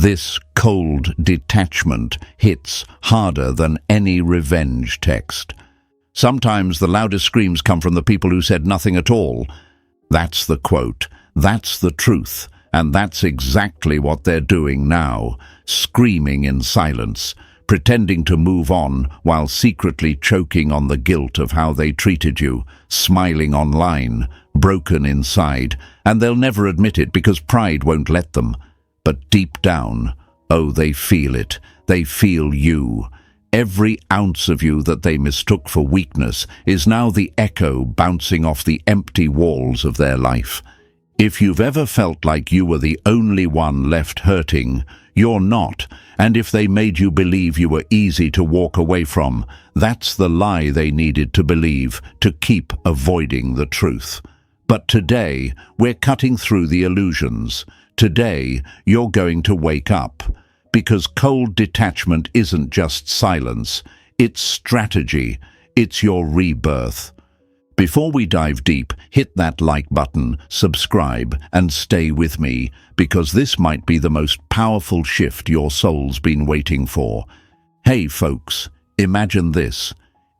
This cold detachment hits harder than any revenge text. Sometimes the loudest screams come from the people who said nothing at all. That's the quote. That's the truth. And that's exactly what they're doing now, screaming in silence, pretending to move on while secretly choking on the guilt of how they treated you, smiling online, broken inside, and they'll never admit it because pride won't let them. But deep down, oh, they feel it. They feel you. Every ounce of you that they mistook for weakness is now the echo bouncing off the empty walls of their life. If you've ever felt like you were the only one left hurting, you're not. And if they made you believe you were easy to walk away from, that's the lie they needed to believe to keep avoiding the truth. But today, we're cutting through the illusions. Today, you're going to wake up. Because cold detachment isn't just silence, it's strategy, it's your rebirth. Before we dive deep, hit that like button, subscribe, and stay with me, because this might be the most powerful shift your soul's been waiting for. Hey folks, imagine this.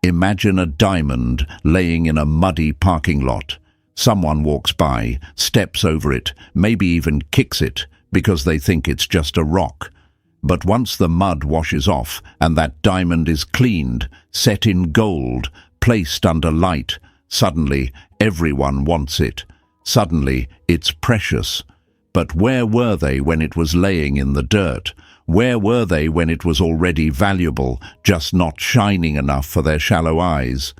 Imagine a diamond laying in a muddy parking lot. Someone walks by, steps over it, maybe even kicks it, because they think it's just a rock. But once the mud washes off and that diamond is cleaned, set in gold, placed under light, suddenly everyone wants it. Suddenly it's precious. But where were they when it was laying in the dirt? Where were they when it was already valuable, just not shining enough for their shallow eyes?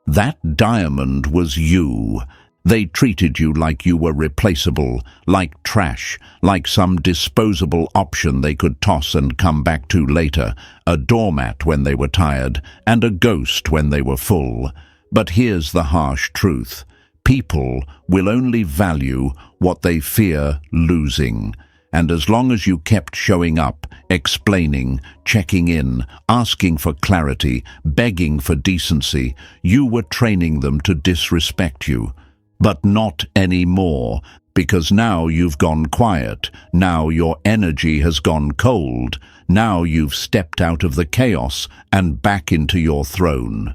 That diamond was you. They treated you like you were replaceable, like trash, like some disposable option they could toss and come back to later, a doormat when they were tired, and a ghost when they were full. But here's the harsh truth. People will only value what they fear losing. And as long as you kept showing up, explaining, checking in, asking for clarity, begging for decency, you were training them to disrespect you. But not anymore, because now you've gone quiet, now your energy has gone cold, now you've stepped out of the chaos and back into your throne.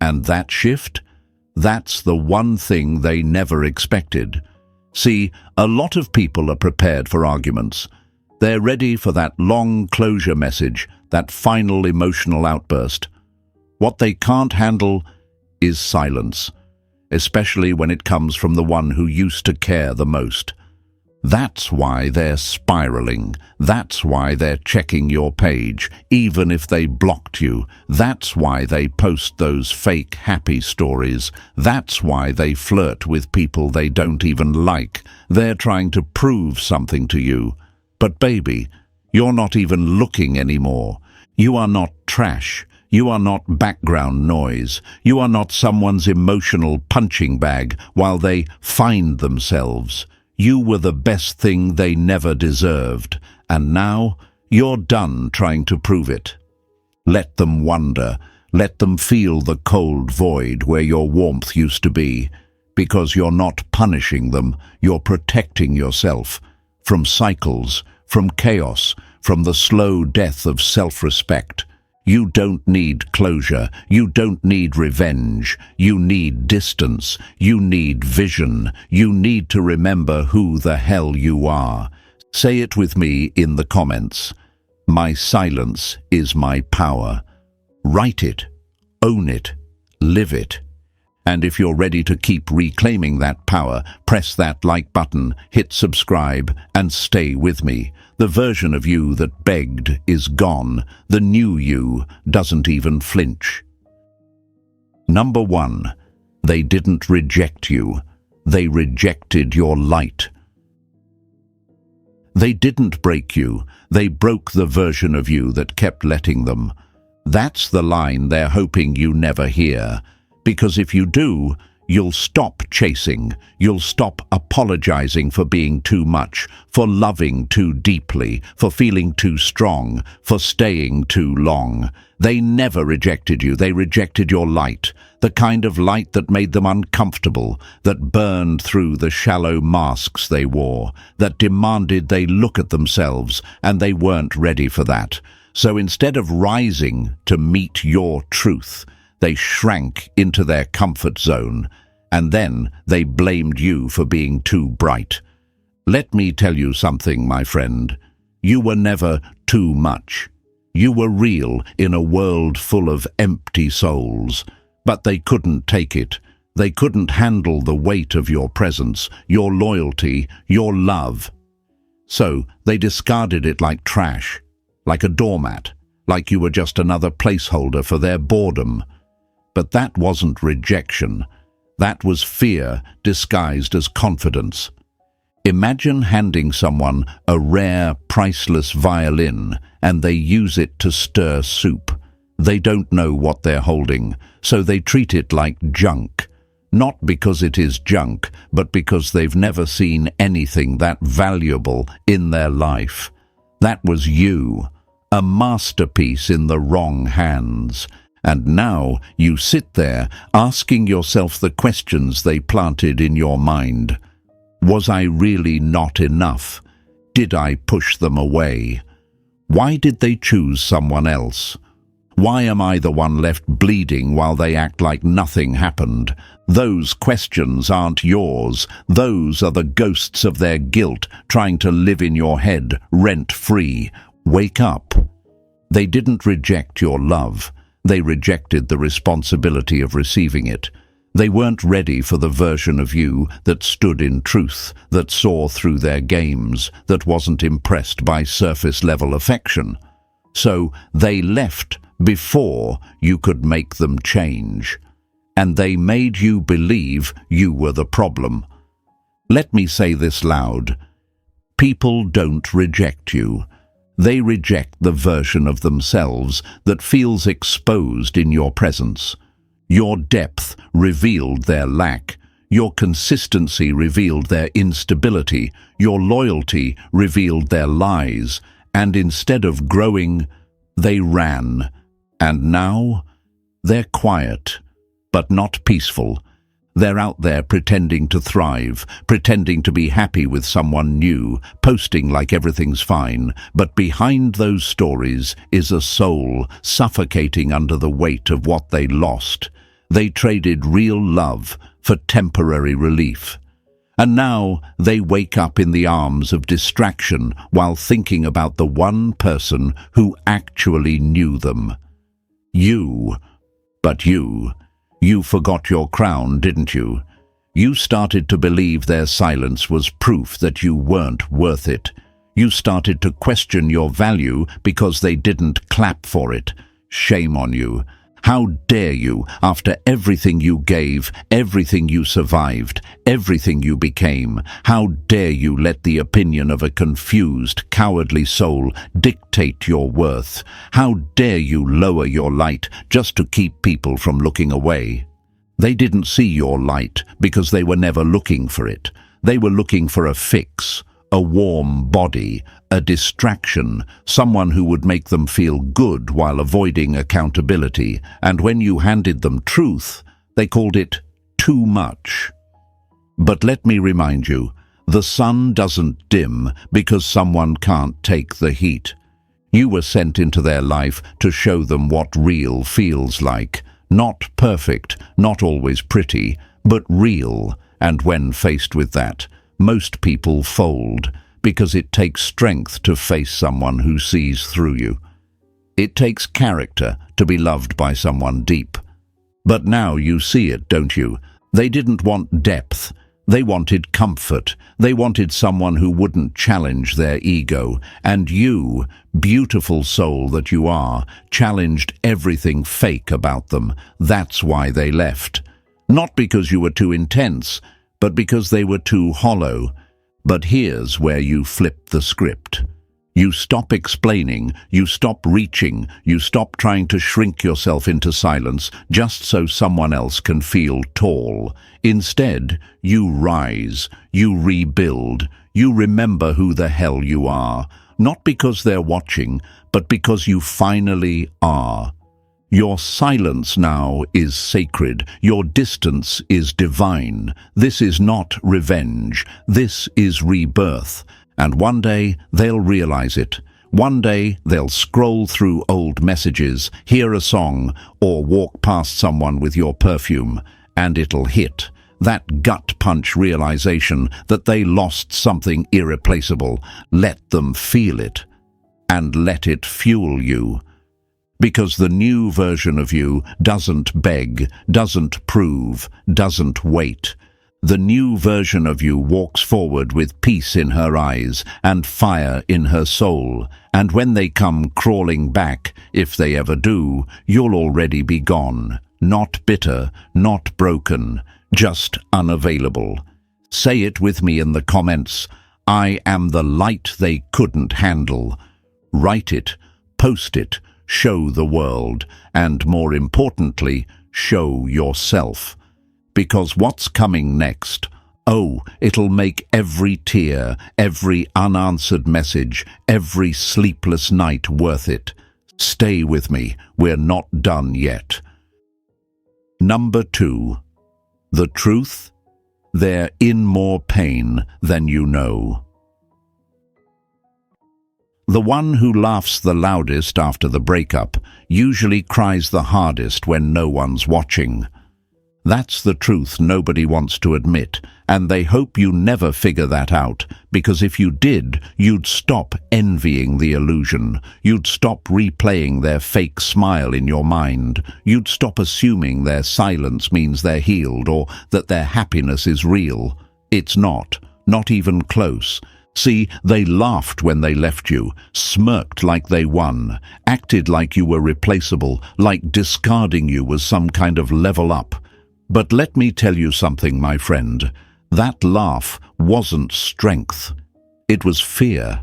And that shift? That's the one thing they never expected. See, a lot of people are prepared for arguments. They're ready for that long closure message, that final emotional outburst. What they can't handle is silence, especially when it comes from the one who used to care the most. That's why they're spiraling. That's why they're checking your page, even if they blocked you. That's why they post those fake happy stories. That's why they flirt with people they don't even like. They're trying to prove something to you. But baby, you're not even looking anymore. You are not trash. You are not background noise. You are not someone's emotional punching bag while they find themselves. You were the best thing they never deserved, and now you're done trying to prove it. Let them wonder. Let them feel the cold void where your warmth used to be, because you're not punishing them, you're protecting yourself from cycles, from chaos, from the slow death of self-respect. You don't need closure. You don't need revenge. You need distance. You need vision. You need to remember who the hell you are. Say it with me in the comments. My silence is my power. Write it. Own it. Live it. And if you're ready to keep reclaiming that power, press that like button, hit subscribe, and stay with me. The version of you that begged is gone. The new you doesn't even flinch. Number 1. They didn't reject you. They rejected your light. They didn't break you. They broke the version of you that kept letting them. That's the line they're hoping you never hear. Because if you do, You'll stop chasing. You'll stop apologizing for being too much, for loving too deeply, for feeling too strong, for staying too long. They never rejected you. They rejected your light, the kind of light that made them uncomfortable, that burned through the shallow masks they wore, that demanded they look at themselves, and they weren't ready for that. So instead of rising to meet your truth, they shrank into their comfort zone, and then they blamed you for being too bright. Let me tell you something, my friend. You were never too much. You were real in a world full of empty souls, but they couldn't take it. They couldn't handle the weight of your presence, your loyalty, your love. So they discarded it like trash, like a doormat, like you were just another placeholder for their boredom. But that wasn't rejection. That was fear disguised as confidence. Imagine handing someone a rare, priceless violin and they use it to stir soup. They don't know what they're holding, so they treat it like junk. Not because it is junk, but because they've never seen anything that valuable in their life. That was you, a masterpiece in the wrong hands. And now you sit there asking yourself the questions they planted in your mind. Was I really not enough? Did I push them away? Why did they choose someone else? Why am I the one left bleeding while they act like nothing happened? Those questions aren't yours. Those are the ghosts of their guilt trying to live in your head, rent-free. Wake up. They didn't reject your love. They rejected the responsibility of receiving it. They weren't ready for the version of you that stood in truth, that saw through their games, that wasn't impressed by surface-level affection. So they left before you could make them change. And they made you believe you were the problem. Let me say this loud. People don't reject you. They reject the version of themselves that feels exposed in your presence. Your depth revealed their lack. Your consistency revealed their instability. Your loyalty revealed their lies. And instead of growing, they ran. And now, they're quiet, but not peaceful. They're out there pretending to thrive, pretending to be happy with someone new, posting like everything's fine. But behind those stories is a soul suffocating under the weight of what they lost. They traded real love for temporary relief. And now they wake up in the arms of distraction while thinking about the one person who actually knew them. You. But you forgot your crown, didn't you? You started to believe their silence was proof that you weren't worth it. You started to question your value because they didn't clap for it. Shame on you. How dare you, after everything you gave, everything you survived, everything you became, how dare you let the opinion of a confused, cowardly soul dictate your worth? How dare you lower your light just to keep people from looking away? They didn't see your light because they were never looking for it. They were looking for a fix, a warm body, a distraction, someone who would make them feel good while avoiding accountability. And when you handed them truth, they called it too much. But let me remind you, the sun doesn't dim because someone can't take the heat. You were sent into their life to show them what real feels like. Not perfect, not always pretty, but real. And when faced with that, most people fold, because it takes strength to face someone who sees through you. It takes character to be loved by someone deep. But now you see it, don't you? They didn't want depth. They wanted comfort. They wanted someone who wouldn't challenge their ego. And you, beautiful soul that you are, challenged everything fake about them. That's why they left. Not because you were too intense, but because they were too hollow. But here's where you flip the script. You stop explaining, you stop reaching, you stop trying to shrink yourself into silence just so someone else can feel tall. Instead, you rise, you rebuild, you remember who the hell you are, not because they're watching, but because you finally are. Your silence now is sacred. Your distance is divine. This is not revenge. This is rebirth. And one day they'll realize it. One day they'll scroll through old messages, hear a song, or walk past someone with your perfume, and it'll hit. That gut punch realization that they lost something irreplaceable. Let them feel it. And let it fuel you. Because the new version of you doesn't beg, doesn't prove, doesn't wait. The new version of you walks forward with peace in her eyes and fire in her soul, and when they come crawling back, if they ever do, you'll already be gone. Not bitter, not broken, just unavailable. Say it with me in the comments. I am the light they couldn't handle. Write it, post it, show the world, and more importantly, show yourself. Because what's coming next? Oh, it'll make every tear, every unanswered message, every sleepless night worth it. Stay with me, we're not done yet. Number 2. The truth? They're in more pain than you know. The one who laughs the loudest after the breakup usually cries the hardest when no one's watching. That's the truth nobody wants to admit, and they hope you never figure that out, because if you did, you'd stop envying the illusion. You'd stop replaying their fake smile in your mind. You'd stop assuming their silence means they're healed or that their happiness is real. It's not even close. See, they laughed when they left you, smirked like they won, acted like you were replaceable, like discarding you was some kind of level up. But let me tell you something, my friend. That laugh wasn't strength. It was fear.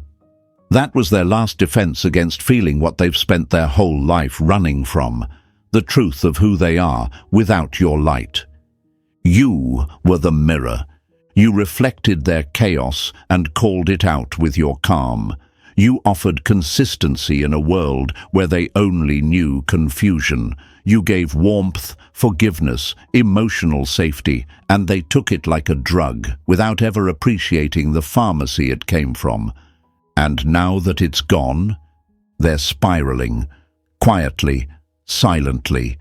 That was their last defense against feeling what they've spent their whole life running from, the truth of who they are without your light. You were the mirror. You reflected their chaos and called it out with your calm. You offered consistency in a world where they only knew confusion. You gave warmth, forgiveness, emotional safety, and they took it like a drug, without ever appreciating the pharmacy it came from. And now that it's gone, they're spiraling, quietly, silently.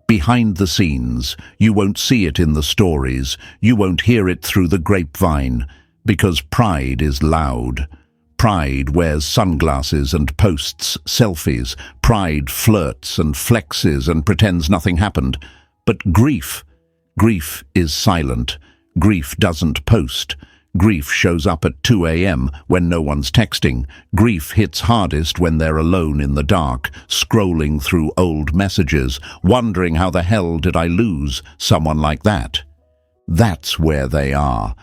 Behind the scenes, you won't see it in the stories, you won't hear it through the grapevine, because pride is loud. Pride wears sunglasses and posts selfies. Pride flirts and flexes and pretends nothing happened. But grief is silent. Grief doesn't post. Grief shows up at 2 a.m. when no one's texting. Grief hits hardest when they're alone in the dark, scrolling through old messages, wondering how the hell did I lose someone like that? That's where they are.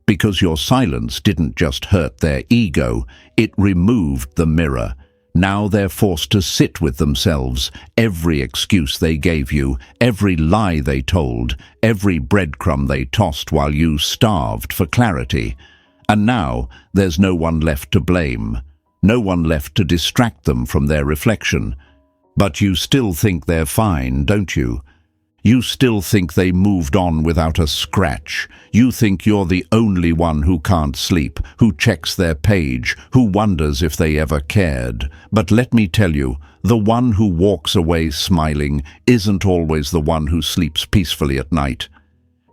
Because your silence didn't just hurt their ego, it removed the mirror. Now they're forced to sit with themselves. Every excuse they gave you, every lie they told, every breadcrumb they tossed while you starved for clarity. And now there's no one left to blame, no one left to distract them from their reflection. But you still think they're fine, don't you? You still think they moved on without a scratch. You think you're the only one who can't sleep, who checks their page, who wonders if they ever cared. But let me tell you, the one who walks away smiling isn't always the one who sleeps peacefully at night.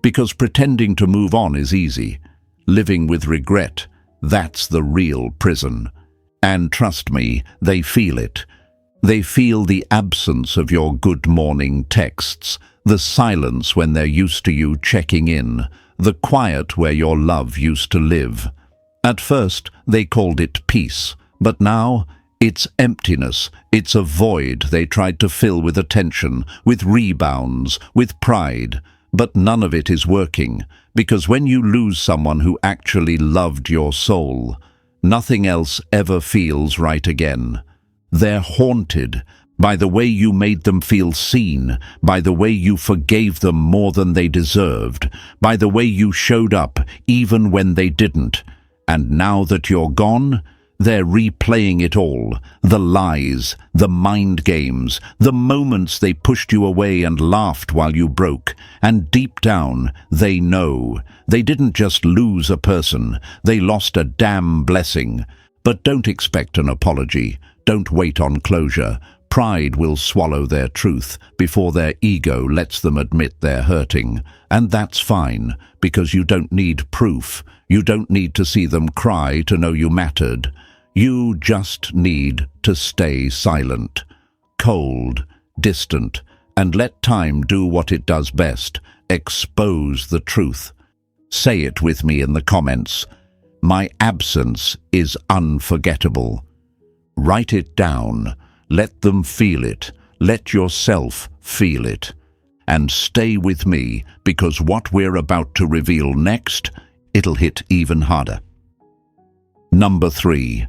Because pretending to move on is easy. Living with regret, that's the real prison. And trust me, they feel it. They feel the absence of your good morning texts, the silence when they're used to you checking in, the quiet where your love used to live. At first, they called it peace, but now it's emptiness. It's a void they tried to fill with attention, with rebounds, with pride. But none of it is working, because when you lose someone who actually loved your soul, Nothing else ever feels right again. They're haunted by the way you made them feel seen, by the way you forgave them more than they deserved, by the way you showed up even when they didn't. And now that you're gone, they're replaying it all. The lies, the mind games, the moments they pushed you away and laughed while you broke. And deep down, they know. They didn't just lose a person, they lost a damn blessing. But don't expect an apology. Don't wait on closure. Pride will swallow their truth before their ego lets them admit they're hurting. And that's fine, because you don't need proof. You don't need to see them cry to know you mattered. You just need to stay silent, cold, distant, and let time do what it does best, expose the truth. Say it with me in the comments. My absence is unforgettable. Write it down. Let them feel it. Let yourself feel it. And stay with me, because what we're about to reveal next, it'll hit even harder. Number 3.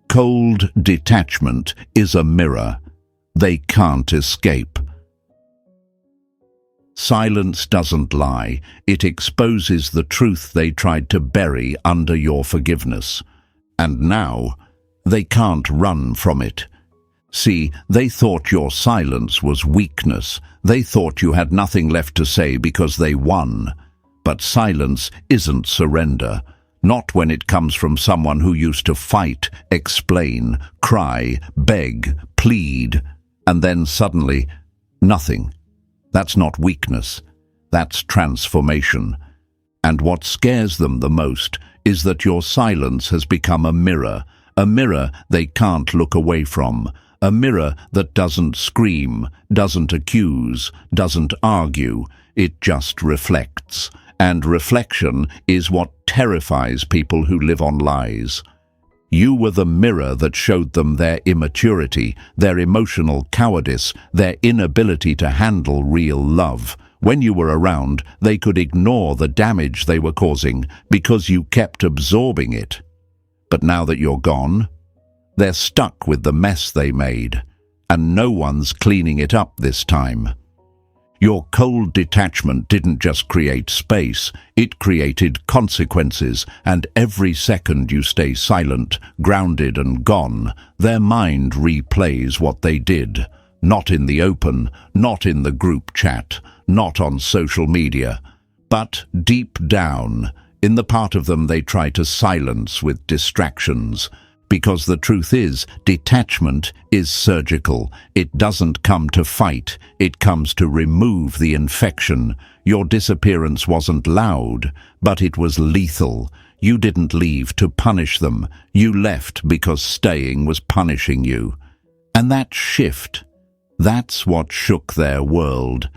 Cold detachment is a mirror. They can't escape. Silence doesn't lie. It exposes the truth they tried to bury under your forgiveness. And now, they can't run from it. See, they thought your silence was weakness. They thought you had nothing left to say because they won. But silence isn't surrender. Not when it comes from someone who used to fight, explain, cry, beg, plead, and then suddenly, nothing. That's not weakness. That's transformation. And what scares them the most is that your silence has become a mirror they can't look away from, a mirror that doesn't scream, doesn't accuse, doesn't argue. It just reflects. And reflection is what terrifies people who live on lies. You were the mirror that showed them their immaturity, their emotional cowardice, their inability to handle real love. When you were around, they could ignore the damage they were causing because you kept absorbing it. But now that you're gone, they're stuck with the mess they made, and no one's cleaning it up this time. Your cold detachment didn't just create space, it created consequences, and every second you stay silent, grounded and gone, their mind replays what they did. Not in the open, not in the group chat, not on social media, but deep down, in the part of them they try to silence with distractions. Because the truth is, detachment is surgical. It doesn't come to fight, it comes to remove the infection. Your disappearance wasn't loud, but it was lethal. You didn't leave to punish them. You left because staying was punishing you. And that shift, that's what shook their world.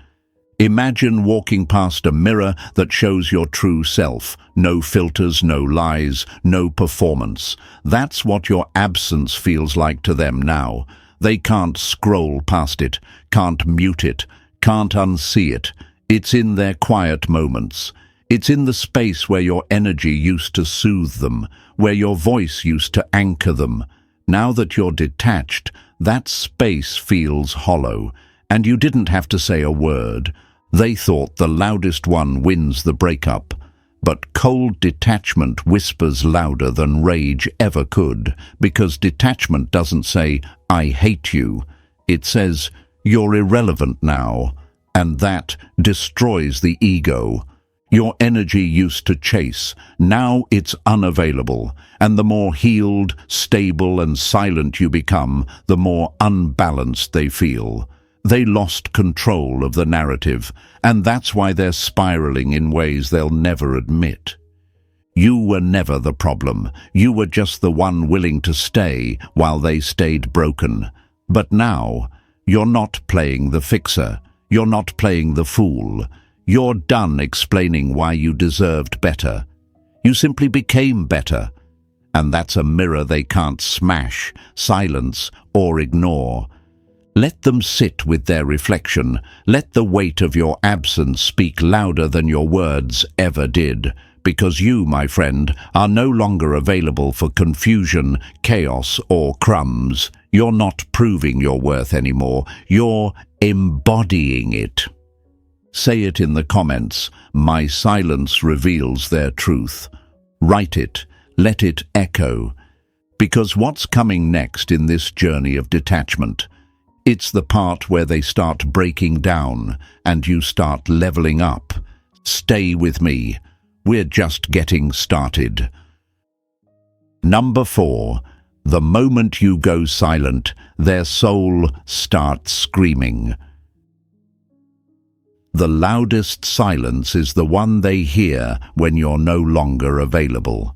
Imagine walking past a mirror that shows your true self. No filters, no lies, no performance. That's what your absence feels like to them now. They can't scroll past it, can't mute it, can't unsee it. It's in their quiet moments. It's in the space where your energy used to soothe them, where your voice used to anchor them. Now that you're detached, that space feels hollow, and you didn't have to say a word. They thought the loudest one wins the breakup, but cold detachment whispers louder than rage ever could, because detachment doesn't say, "I hate you." It says, "You're irrelevant now," and that destroys the ego. Your energy used to chase, now it's unavailable, and the more healed, stable and silent you become, the more unbalanced they feel. They lost control of the narrative, and that's why they're spiraling in ways they'll never admit. You were never the problem. You were just the one willing to stay while they stayed broken. But now, you're not playing the fixer. You're not playing the fool. You're done explaining why you deserved better. You simply became better. And that's a mirror they can't smash, silence, or ignore. Let them sit with their reflection. Let the weight of your absence speak louder than your words ever did. because you, my friend, are no longer available for confusion, chaos, or crumbs. You're not proving your worth anymore. You're embodying it. Say it in the comments. My silence reveals their truth. Write it. Let it echo. Because what's coming next in this journey of detachment? It's the part where they start breaking down and you start leveling up. Stay with me. We're just getting started. Number 4. The moment you go silent, their soul starts screaming. The loudest silence is the one they hear when you're no longer available.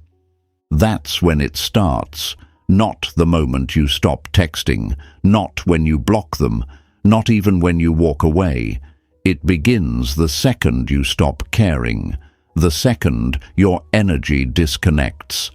That's when it starts, not the moment you stop texting, not when you block them, not even when you walk away. It begins the second you stop caring, the second your energy disconnects.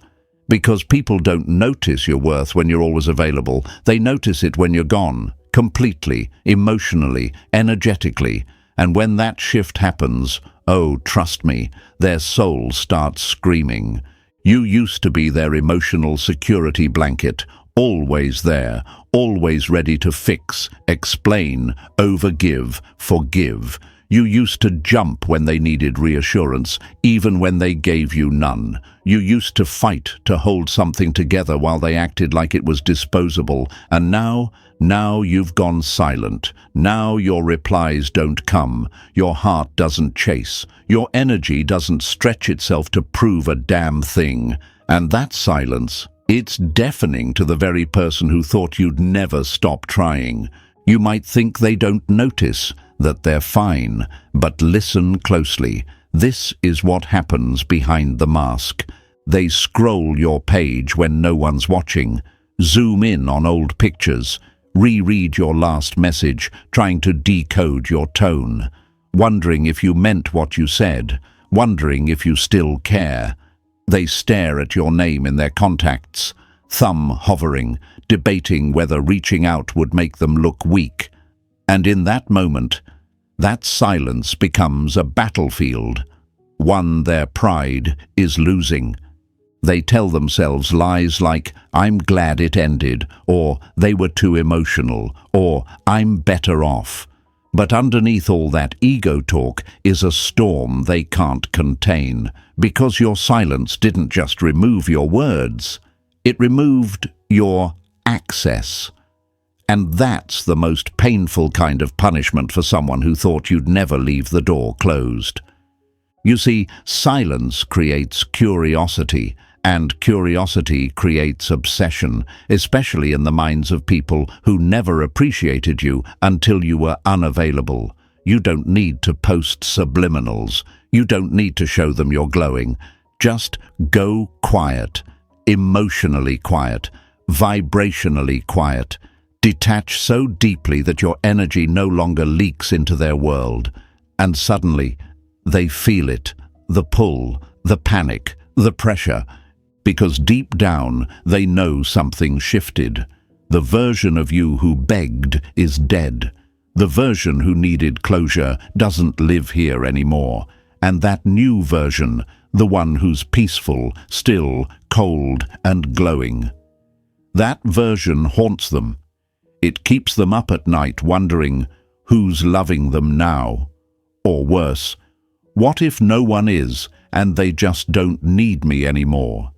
Because people don't notice your worth when you're always available. They notice it when you're gone, completely, emotionally, energetically. And when that shift happens, oh, trust me, their soul starts screaming. You used to be their emotional security blanket, always there, always ready to fix, explain, overgive, forgive. You used to jump when they needed reassurance, even when they gave you none. You used to fight to hold something together while they acted like it was disposable. And now you've gone silent. Now your replies don't come. Your heart doesn't chase. Your energy doesn't stretch itself to prove a damn thing. And that silence, it's deafening to the very person who thought you'd never stop trying. You might think they don't notice, that they're fine, but listen closely. This is what happens behind the mask. They scroll your page when no one's watching, zoom in on old pictures, reread your last message, trying to decode your tone, wondering if you meant what you said, wondering if you still care. They stare at your name in their contacts, thumb hovering, debating whether reaching out would make them look weak. And in that moment, that silence becomes a battlefield, one their pride is losing. They tell themselves lies like, I'm glad it ended, or they were too emotional, or I'm better off. But underneath all that ego talk is a storm they can't contain, because your silence didn't just remove your words, it removed your access. And that's the most painful kind of punishment for someone who thought you'd never leave the door closed. You see, silence creates curiosity, and curiosity creates obsession, especially in the minds of people who never appreciated you until you were unavailable. You don't need to post subliminals. You don't need to show them you're glowing. Just go quiet, emotionally quiet, vibrationally quiet. Detach so deeply that your energy no longer leaks into their world. And suddenly, they feel it, the pull, the panic, the pressure, because deep down they know something shifted. The version of you who begged is dead. The version who needed closure doesn't live here anymore. And that new version, the one who's peaceful, still, cold, and glowing, that version haunts them. It keeps them up at night wondering, who's loving them now? Or worse, what if no one is and they just don't need me anymore?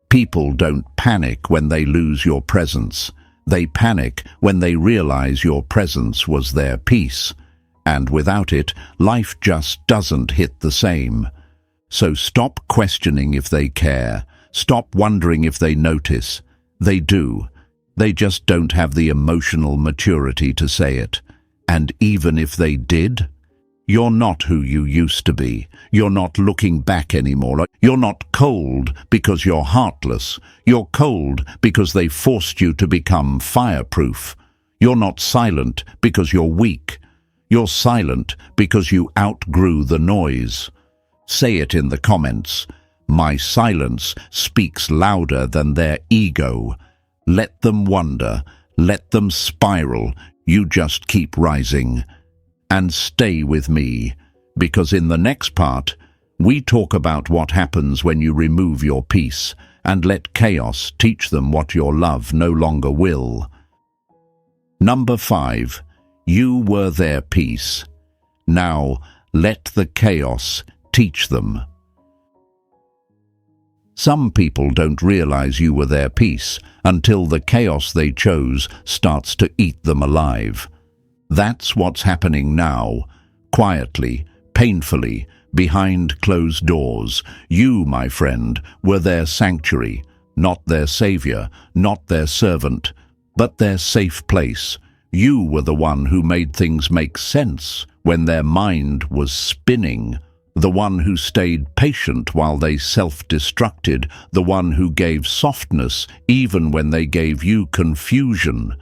People don't panic when they lose your presence. They panic when they realize your presence was their peace. And without it, life just doesn't hit the same. So stop questioning if they care. Stop wondering if they notice. They do. They just don't have the emotional maturity to say it. And even if they did, you're not who you used to be. You're not looking back anymore. You're not cold because you're heartless. You're cold because they forced you to become fireproof. You're not silent because you're weak. You're silent because you outgrew the noise. Say it in the comments. My silence speaks louder than their ego. Let them wonder, let them spiral, you just keep rising. And stay with me, because in the next part, We talk about what happens when you remove your peace and let chaos teach them what your love no longer will. Number 5. You were their peace. Now, let the chaos teach them. Some people don't realize you were their peace until the chaos they chose starts to eat them alive. That's what's happening now, quietly, painfully, behind closed doors. You, my friend, were their sanctuary, not their savior, not their servant, but their safe place. You were the one who made things make sense when their mind was spinning, the one who stayed patient while they self-destructed, the one who gave softness even when they gave you confusion.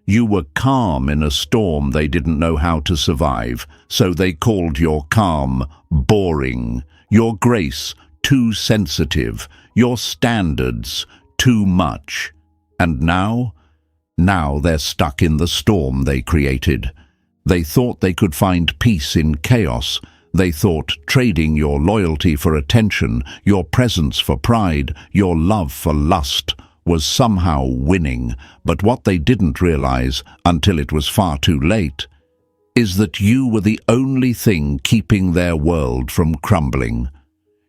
You were calm in a storm they didn't know how to survive, so they called your calm boring, your grace too sensitive, your standards too much. And now they're stuck in the storm they created. They thought they could find peace in chaos. They thought trading your loyalty for attention, your presence for pride, your love for lust was somehow winning. But what they didn't realize, until it was far too late, is that you were the only thing keeping their world from crumbling.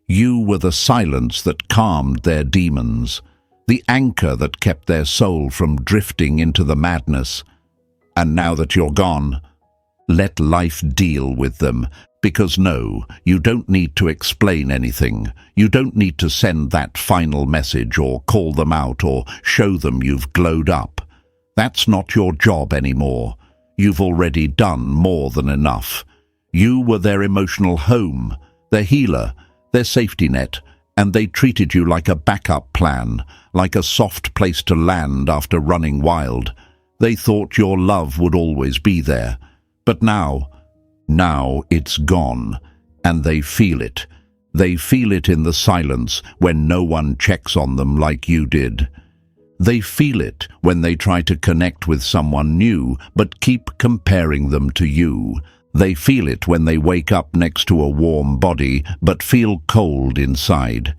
You were the silence that calmed their demons, the anchor that kept their soul from drifting into the madness. And now that you're gone, let life deal with them. Because no, you don't need to explain anything. You don't need to send that final message or call them out or show them you've glowed up. That's not your job anymore. You've already done more than enough. You were their emotional home, their healer, their safety net, and they treated you like a backup plan, like a soft place to land after running wild. They thought your love would always be there. But now it's gone, and they feel it. They feel it in the silence when no one checks on them like you did. They feel it when they try to connect with someone new but keep comparing them to you. They feel it when they wake up next to a warm body but feel cold inside.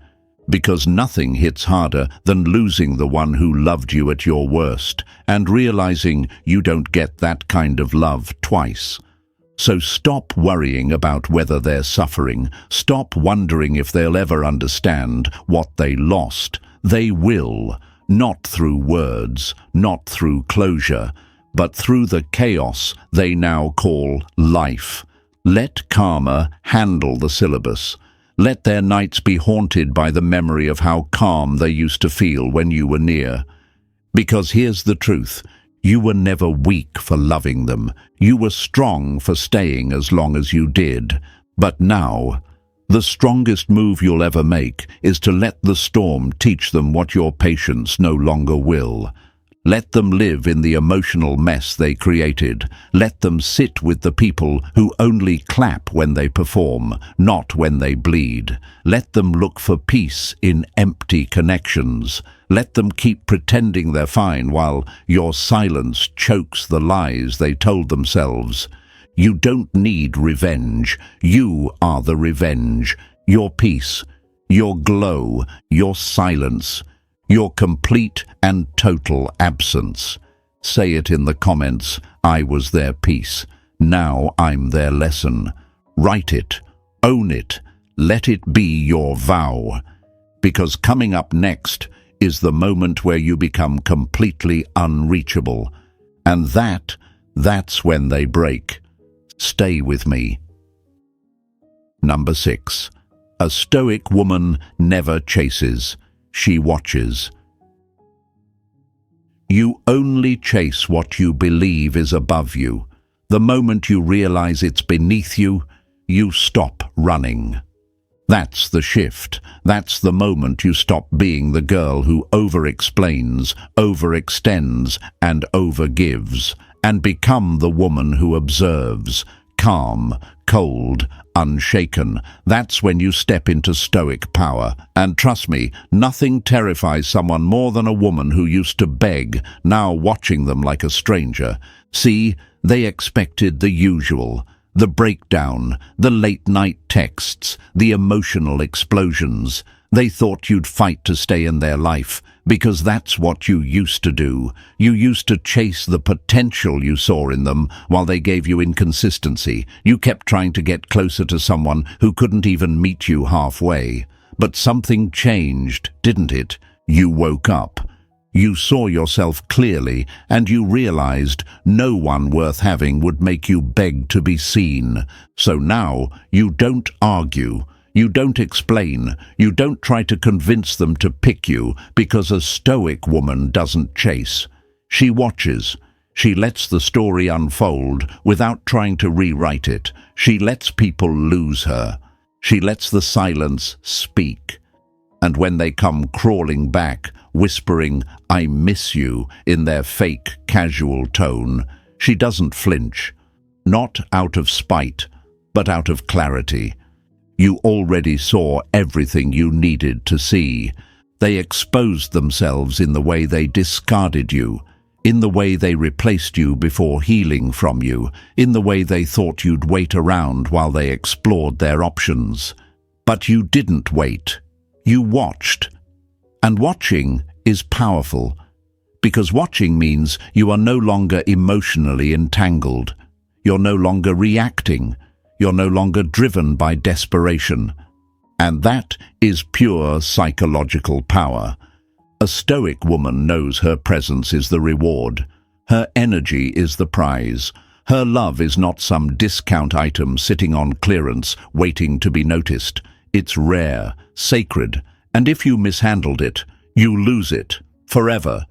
Because nothing hits harder than losing the one who loved you at your worst and realizing you don't get that kind of love twice. So stop worrying about whether they're suffering. Stop wondering if they'll ever understand what they lost. They will, not through words, not through closure, but through the chaos they now call life. Let karma handle the syllabus. Let their nights be haunted by the memory of how calm they used to feel when you were near. Because here's the truth. You were never weak for loving them. You were strong for staying as long as you did. But now, the strongest move you'll ever make is to let the storm teach them what your patience no longer will. Let them live in the emotional mess they created. Let them sit with the people who only clap when they perform, not when they bleed. Let them look for peace in empty connections. Let them keep pretending they're fine while your silence chokes the lies they told themselves. You don't need revenge. You are the revenge. Your peace, your glow, your silence, your complete and total absence. Say it in the comments. I was their peace. Now I'm their lesson. Write it. Own it. Let it be your vow. Because coming up next is the moment where you become completely unreachable. And that's when they break. Stay with me. Number 6. A stoic woman never chases. She watches. You only chase what you believe is above you. The moment you realize it's beneath you, you stop running. That's the shift. That's the moment you stop being the girl who over-explains, overextends, and overgives, and become the woman who observes, calm, cold, unshaken. That's when you step into stoic power. And trust me, nothing terrifies someone more than a woman who used to beg, now watching them like a stranger. See, they expected the usual. The breakdown, the late-night texts, the emotional explosions. They thought you'd fight to stay in their life, because that's what you used to do. You used to chase the potential you saw in them while they gave you inconsistency. You kept trying to get closer to someone who couldn't even meet you halfway. But something changed, didn't it? You woke up. You saw yourself clearly, and you realized no one worth having would make you beg to be seen. So now you don't argue. You don't explain. You don't try to convince them to pick you, because a Stoic woman doesn't chase. She watches. She lets the story unfold without trying to rewrite it. She lets people lose her. She lets the silence speak. And when they come crawling back, whispering, "I miss you," in their fake, casual tone, she doesn't flinch. Not out of spite, but out of clarity. You already saw everything you needed to see. They exposed themselves in the way they discarded you, in the way they replaced you before healing from you, in the way they thought you'd wait around while they explored their options. But you didn't wait. You watched. And watching is powerful, because watching means you are no longer emotionally entangled. You're no longer reacting. You're no longer driven by desperation. And that is pure psychological power. A Stoic woman knows her presence is the reward. Her energy is the prize. Her love is not some discount item sitting on clearance, waiting to be noticed. It's rare, sacred, and if you mishandled it, you lose it, forever.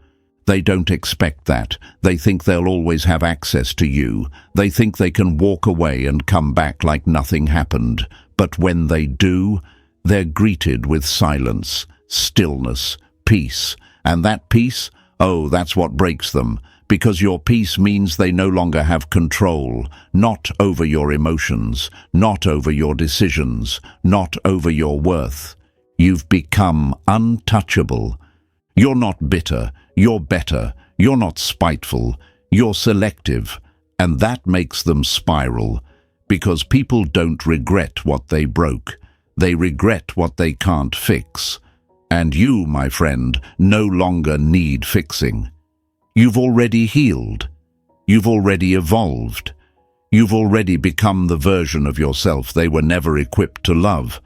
They don't expect that. They think they'll always have access to you. They think they can walk away and come back like nothing happened. But when they do, they're greeted with silence, stillness, peace. And that peace, oh, that's what breaks them. Because your peace means they no longer have control, not over your emotions, not over your decisions, not over your worth. You've become untouchable. You're not bitter, you're better. You're not spiteful, you're selective. And that makes them spiral, because people don't regret what they broke. They regret what they can't fix. And you, my friend, no longer need fixing. You've already healed. You've already evolved. You've already become the version of yourself they were never equipped to love.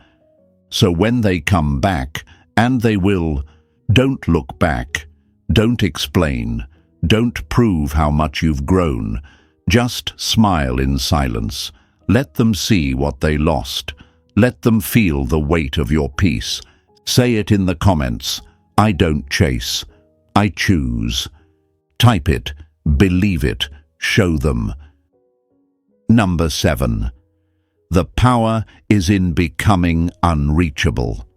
So when they come back, and they will, don't look back. Don't explain. Don't prove how much you've grown. Just smile in silence. Let them see what they lost. Let them feel the weight of your peace. Say it in the comments. I don't chase. I choose. Type it. Believe it. Show them. Number 7. The power is in becoming unreachable.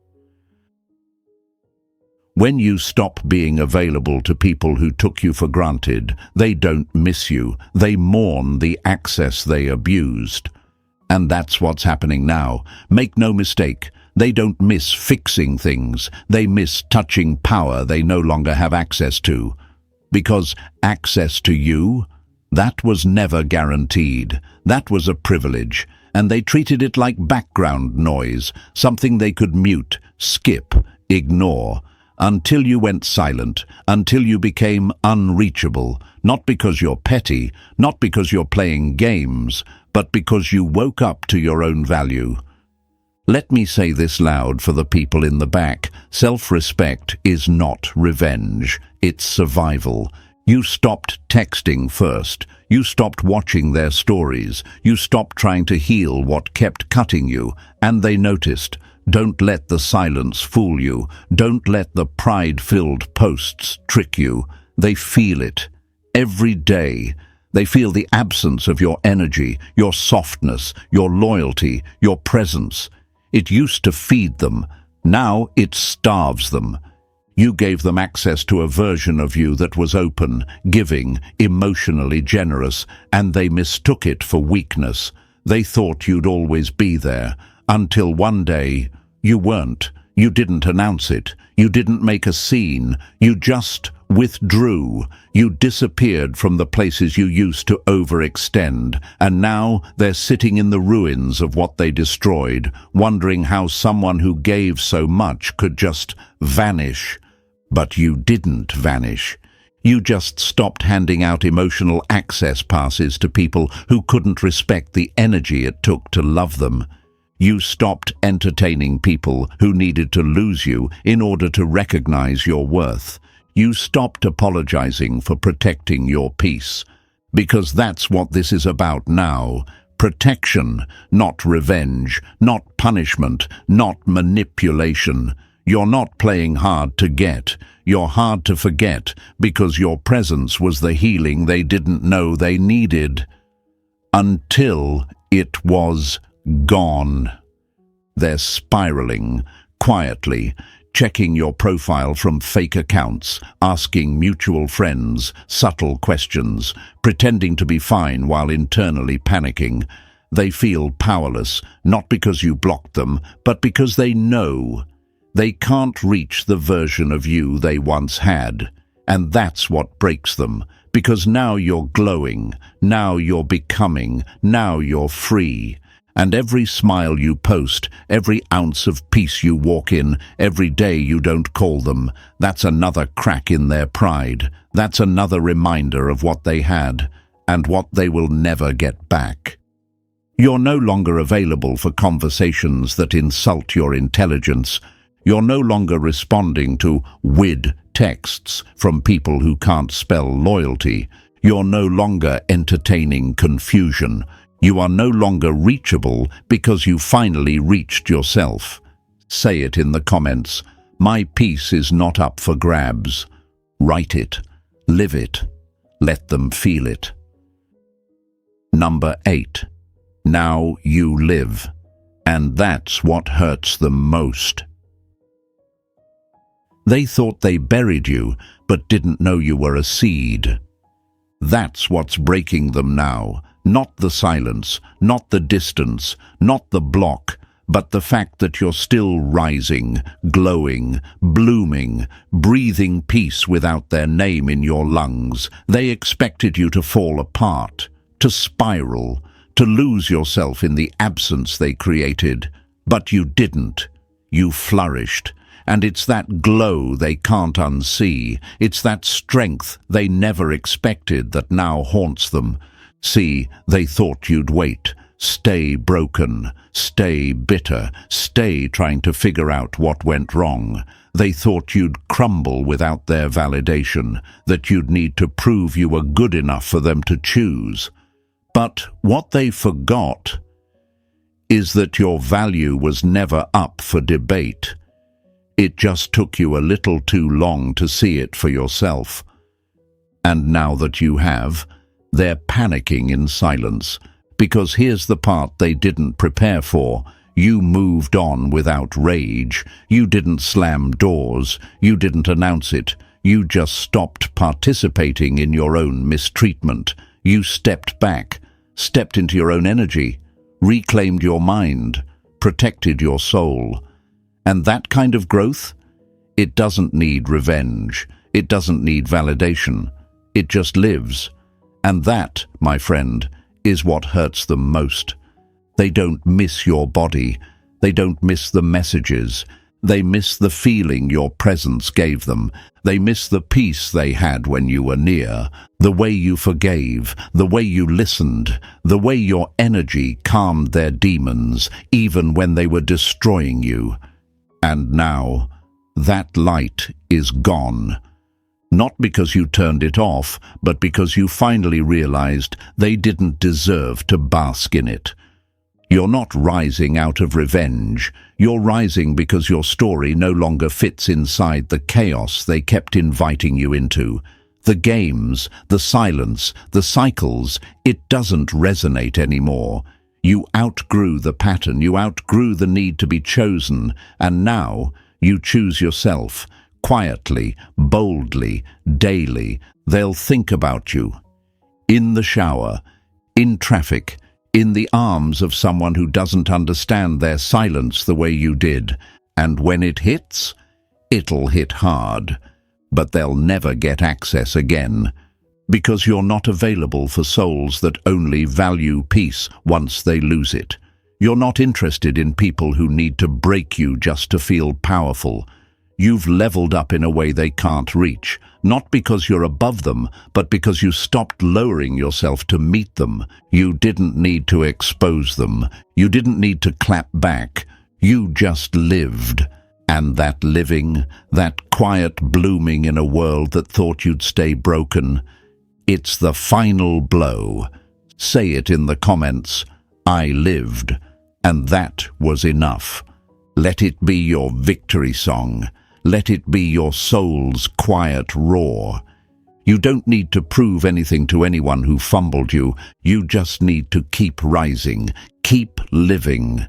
When you stop being available to people who took you for granted, they don't miss you. They mourn the access they abused. And that's what's happening now. Make no mistake, they don't miss fixing things. They miss touching power they no longer have access to. Because access to you, that was never guaranteed. That was a privilege. And they treated it like background noise, something they could mute, skip, ignore. Until you went silent, until you became unreachable, not because you're petty, not because you're playing games, but because you woke up to your own value. Let me say this loud for the people in the back. Self-respect is not revenge, it's survival. You stopped texting first. You stopped watching their stories. You stopped trying to heal what kept cutting you, and they noticed. Don't let the silence fool you. Don't let the pride-filled posts trick you. They feel it. Every day. They feel the absence of your energy, your softness, your loyalty, your presence. It used to feed them. Now it starves them. You gave them access to a version of you that was open, giving, emotionally generous, and they mistook it for weakness. They thought you'd always be there, until one day you weren't. You didn't announce it. You didn't make a scene. You just withdrew. You disappeared from the places you used to overextend, and now they're sitting in the ruins of what they destroyed, wondering how someone who gave so much could just vanish. But you didn't vanish. You just stopped handing out emotional access passes to people who couldn't respect the energy it took to love them. You stopped entertaining people who needed to lose you in order to recognize your worth. You stopped apologizing for protecting your peace. Because that's what this is about now. Protection, not revenge, not punishment, not manipulation. You're not playing hard to get. You're hard to forget because your presence was the healing they didn't know they needed. Until it was gone. They're spiraling, quietly, checking your profile from fake accounts, asking mutual friends subtle questions, pretending to be fine while internally panicking. They feel powerless, not because you blocked them, but because they know. They can't reach the version of you they once had. And that's what breaks them, because now you're glowing, now you're becoming, now you're free. And every smile you post, every ounce of peace you walk in, every day you don't call them, that's another crack in their pride. That's another reminder of what they had, and what they will never get back. You're no longer available for conversations that insult your intelligence. You're no longer responding to WID texts from people who can't spell loyalty. You're no longer entertaining confusion. You are no longer reachable because you finally reached yourself. Say it in the comments. My peace is not up for grabs. Write it. Live it. Let them feel it. Number 8. Now you live. And that's what hurts them most. They thought they buried you, but didn't know you were a seed. That's what's breaking them now. Not the silence, not the distance, not the block, but the fact that you're still rising, glowing, blooming, breathing peace without their name in your lungs. They expected you to fall apart, to spiral, to lose yourself in the absence they created. But you didn't. You flourished. And it's that glow they can't unsee. It's that strength they never expected that now haunts them. See, they thought you'd wait, stay broken, stay bitter, stay trying to figure out what went wrong. They thought you'd crumble without their validation, that you'd need to prove you were good enough for them to choose. But what they forgot is that your value was never up for debate. It just took you a little too long to see it for yourself. And now that you have, they're panicking in silence, because here's the part they didn't prepare for. You moved on without rage. You didn't slam doors. You didn't announce it. You just stopped participating in your own mistreatment. You stepped back, stepped into your own energy, reclaimed your mind, protected your soul. And that kind of growth? It doesn't need revenge. It doesn't need validation. It just lives. And that, my friend, is what hurts them most. They don't miss your body. They don't miss the messages. They miss the feeling your presence gave them. They miss the peace they had when you were near, the way you forgave, the way you listened, the way your energy calmed their demons, even when they were destroying you. And now, that light is gone. Not because you turned it off, but because you finally realized they didn't deserve to bask in it. You're not rising out of revenge. You're rising because your story no longer fits inside the chaos they kept inviting you into. The games, the silence, the cycles, it doesn't resonate anymore. You outgrew the pattern, you outgrew the need to be chosen, and now you choose yourself, quietly, boldly, daily. They'll think about you. In the shower, in traffic, in the arms of someone who doesn't understand their silence the way you did. And when it hits, it'll hit hard. but they'll never get access again. Because you're not available for souls that only value peace once they lose it. You're not interested in people who need to break you just to feel powerful. You've leveled up in a way they can't reach, not because you're above them, but because you stopped lowering yourself to meet them. You didn't need to expose them. You didn't need to clap back. You just lived. And that living, that quiet blooming in a world that thought you'd stay broken, it's the final blow. Say it in the comments. I lived. And that was enough. Let it be your victory song. Let it be your soul's quiet roar. You don't need to prove anything to anyone who fumbled you. You just need to keep rising, keep living,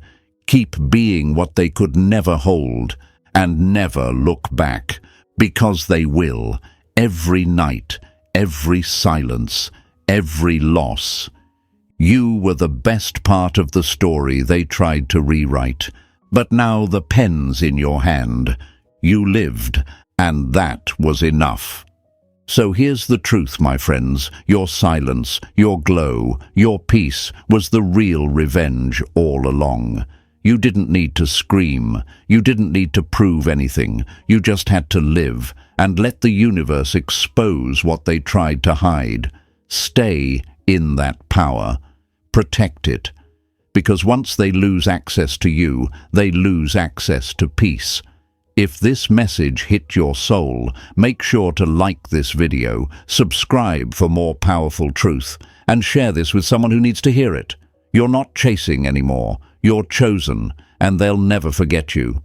keep being what they could never hold, and never look back. Because they will. Every night, every silence, every loss. You were the best part of the story they tried to rewrite. But now the pen's in your hand. You lived, and that was enough. So here's the truth, my friends. Your silence, your glow, your peace was the real revenge all along. You didn't need to scream. You didn't need to prove anything. You just had to live and let the universe expose what they tried to hide. Stay in that power. Protect it. Because once they lose access to you, they lose access to peace. If this message hit your soul, make sure to like this video, subscribe for more powerful truth, and share this with someone who needs to hear it. You're not chasing anymore. You're chosen, and they'll never forget you.